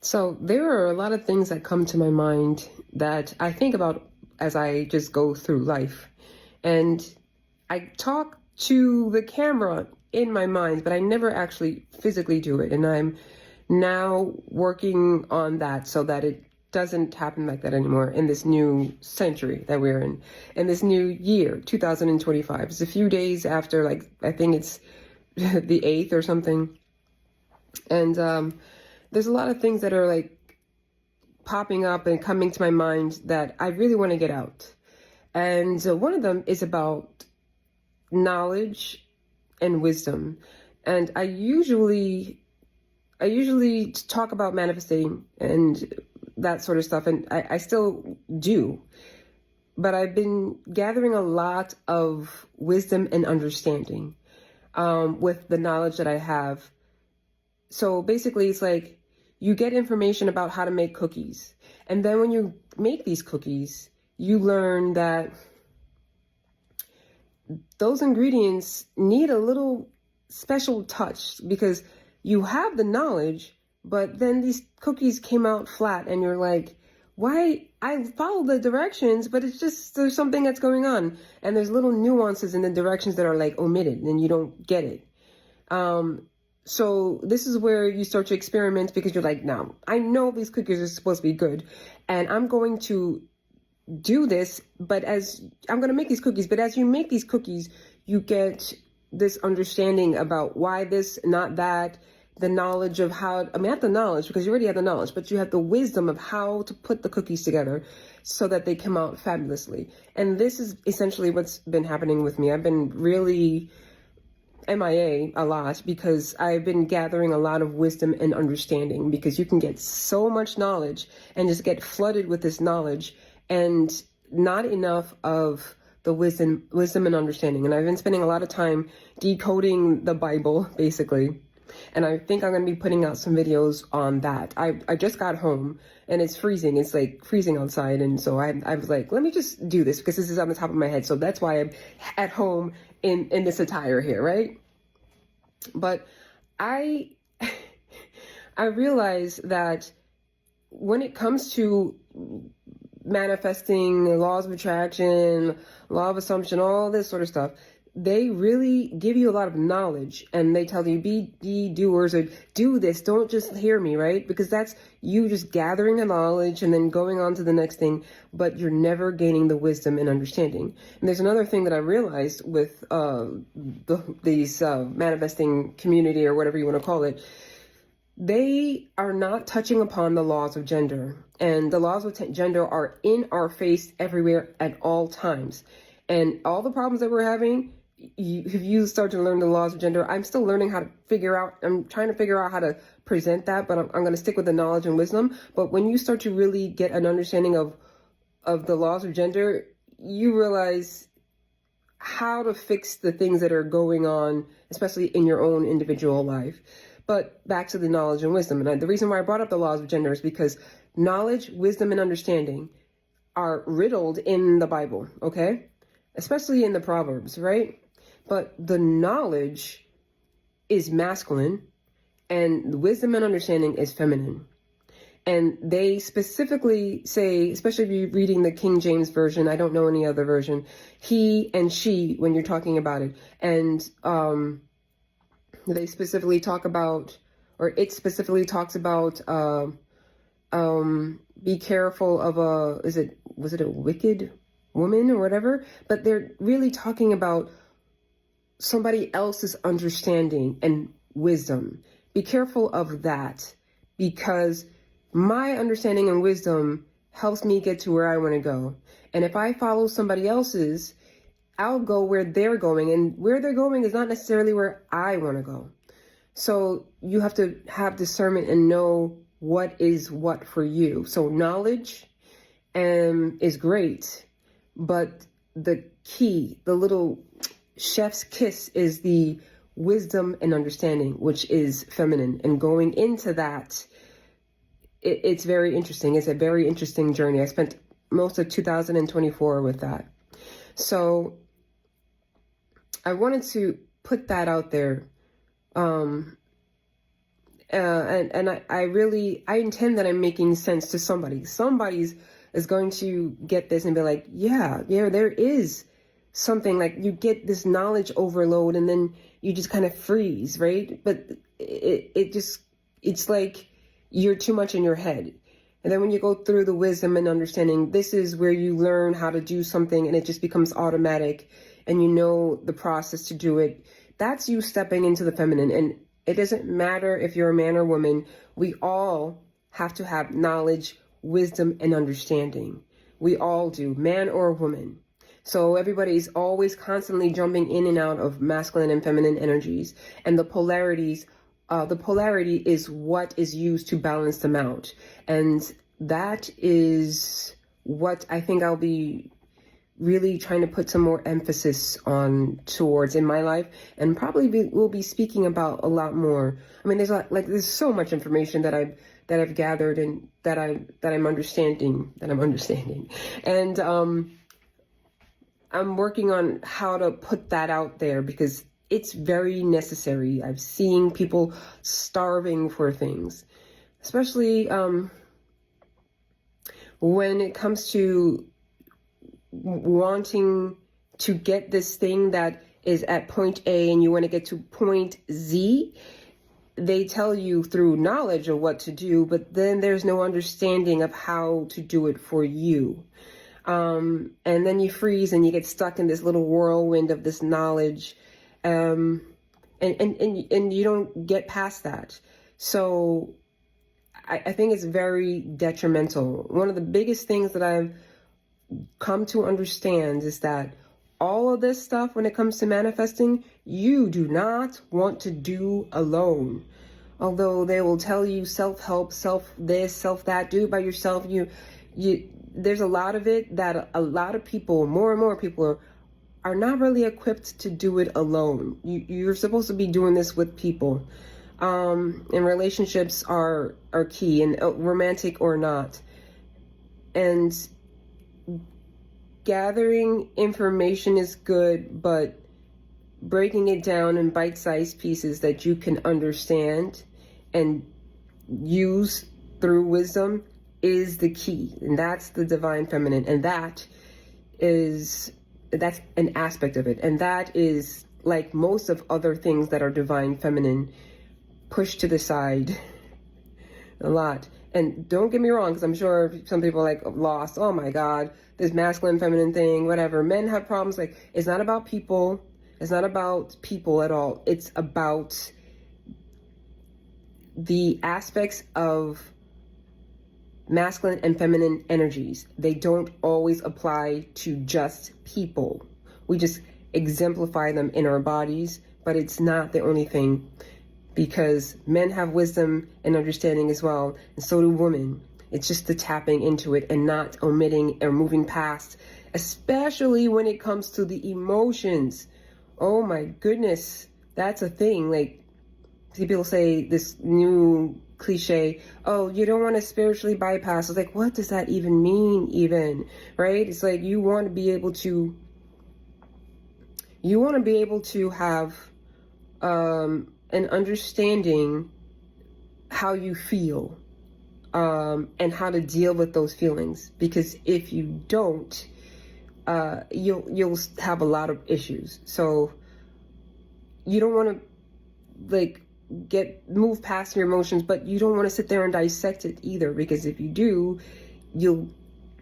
So there are a lot of things that come to my mind that I think about as I just go through life. And I talk to the camera in my mind, but I never actually physically do it. And I'm now working on that so that it doesn't happen like that anymore in this new century that we're in this new year, 2025. It's a few days after, like, I think it's the 8th or something. And there's a lot of things that are like popping up and coming to my mind that I really want to get out. And one of them is about knowledge and wisdom. And I usually talk about manifesting and that sort of stuff, and I still do. But I've been gathering a lot of wisdom and understanding with the knowledge that I have. So basically, it's like you get information about how to make cookies. And then when you make these cookies, you learn that those ingredients need a little special touch because you have the knowledge, but then these cookies came out flat and you're like, why? I followed the directions, but it's just there's something that's going on. And there's little nuances in the directions that are like omitted and you don't get it. So this is where you start to experiment because you're like, now, I know these cookies are supposed to be good and I'm going to do this, but as I'm going to make these cookies, but as you make these cookies, you get this understanding about why this, not that, the knowledge of how, I mean, not the knowledge because you already have the knowledge, but you have the wisdom of how to put the cookies together so that they come out fabulously. And this is essentially what's been happening with me. I've been really MIA a lot because I've been gathering a lot of wisdom and understanding because you can get so much knowledge and just get flooded with this knowledge and not enough of the wisdom and understanding. And I've been spending a lot of time decoding the Bible, basically. And I think I'm going to be putting out some videos on that. I just got home and it's freezing. It's like freezing outside. And so I was like, let me just do this because this is on the top of my head. So that's why I'm at home in this attire here, right? But I realize that when it comes to manifesting, laws of attraction, law of assumption, all this sort of stuff, they really give you a lot of knowledge and they tell you be doers or do this, don't just hear me, right? Because that's you just gathering the knowledge and then going on to the next thing, but you're never gaining the wisdom and understanding. And there's another thing that I realized with these manifesting community or whatever you want to call it. They are not touching upon the laws of gender, and the laws of gender are in our face everywhere at all times. And all the problems that we're having, if you start to learn the laws of gender, I'm still learning how to I'm trying to figure out how to present that, but I'm going to stick with the knowledge and wisdom. But when you start to really get an understanding of the laws of gender, you realize how to fix the things that are going on, especially in your own individual life. But back to the knowledge and wisdom. And the reason why I brought up the laws of gender is because knowledge, wisdom, and understanding are riddled in the Bible, okay? Especially in the Proverbs, right? But the knowledge is masculine and wisdom and understanding is feminine. And they specifically say, especially if you're reading the King James Version, I don't know any other version, he and she when you're talking about it. And they specifically talk about, or it specifically talks about, be careful of was it a wicked woman or whatever? But they're really talking about somebody else's understanding and wisdom. Be careful of that because my understanding and wisdom helps me get to where I want to go. And if I follow somebody else's, I'll go where they're going, and where they're going is not necessarily where I want to go. So you have to have discernment and know what is what for you. So knowledge is great, but the key, the little chef's kiss is the wisdom and understanding, which is feminine. And going into that, it's very interesting. It's a very interesting journey. I spent most of 2024 with that. So I wanted to put that out there. And I intend that I'm making sense to somebody. Somebody's is going to get this and be like, yeah, there is something, like you get this knowledge overload and then you just kind of freeze, right? But it's like you're too much in your head. And then when you go through the wisdom and understanding, this is where you learn how to do something and it just becomes automatic and you know the process to do it. That's you stepping into the feminine. And it doesn't matter if you're a man or woman. We all have to have knowledge, wisdom, and understanding. We all do, man or woman. So everybody's always constantly jumping in and out of masculine and feminine energies. And the polarities, the polarity is what is used to balance them out. And that is what I think I'll be really trying to put some more emphasis on towards in my life, and probably we'll be speaking about a lot more. I mean, there's so much information that I've gathered and that I'm understanding, and I'm working on how to put that out there because it's very necessary. I've seen people starving for things, especially when it comes to wanting to get this thing that is at point A and you want to get to point Z. They tell you through knowledge of what to do, but then there's no understanding of how to do it for you. And then you freeze and you get stuck in this little whirlwind of this knowledge. And you don't get past that. So I think it's very detrimental. One of the biggest things that I've come to understand is that all of this stuff, when it comes to manifesting, you do not want to do alone. Although they will tell you self-help, self this, self that, do it by yourself. There's a lot of it that a lot of people, more and more people, are not really equipped to do it alone. You're supposed to be doing this with people. And relationships are key, and romantic or not. And gathering information is good, but breaking it down in bite-sized pieces that you can understand and use through wisdom is the key. And that's the divine feminine. And that's an aspect of it. And that is, like most of other things that are divine feminine, pushed to the side a lot. And don't get me wrong, because I'm sure some people are like lost. Oh my God, this masculine, feminine thing, whatever. Men have problems. Like, it's not about people. It's not about people at all. It's about the aspects of masculine and feminine energies. They don't always apply to just people. We just exemplify them in our bodies, but it's not the only thing. Because men have wisdom and understanding as well, and so do women. It's just the tapping into it and not omitting or moving past, especially when it comes to the emotions. Oh my goodness, that's a thing. Like, see people say this new cliche, oh, you don't want to spiritually bypass. It's like, what does that even mean even, right? It's like you want to be able to have an understanding how you feel, and how to deal with those feelings. Because if you don't, you'll have a lot of issues. So you don't want to move past your emotions, but you don't want to sit there and dissect it either, because if you do, you'll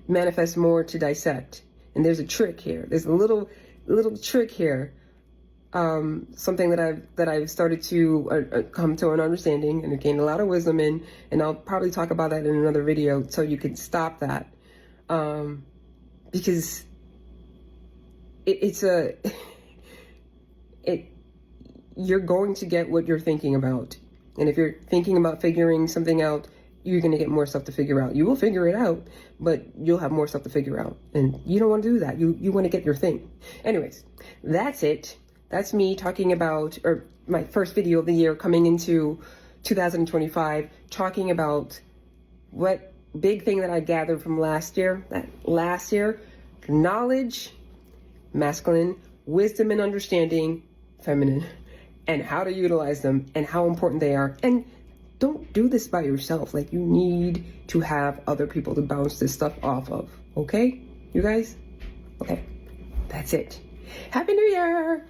manifest more to dissect. And there's a trick here. There's a little trick here. Something that I've started to come to an understanding and gained a lot of wisdom in, and I'll probably talk about that in another video so you can stop that, because you're going to get what you're thinking about, and if you're thinking about figuring something out, you're going to get more stuff to figure out. You will figure it out, but you'll have more stuff to figure out, and you don't want to do that. You want to get your thing. Anyways, that's it. That's me talking about, or my first video of the year coming into 2025, talking about what big thing that I gathered from last year. That last year, knowledge, masculine, wisdom and understanding, feminine, and how to utilize them and how important they are. And don't do this by yourself. Like, you need to have other people to bounce this stuff off of. Okay? You guys? Okay. That's it. Happy New Year!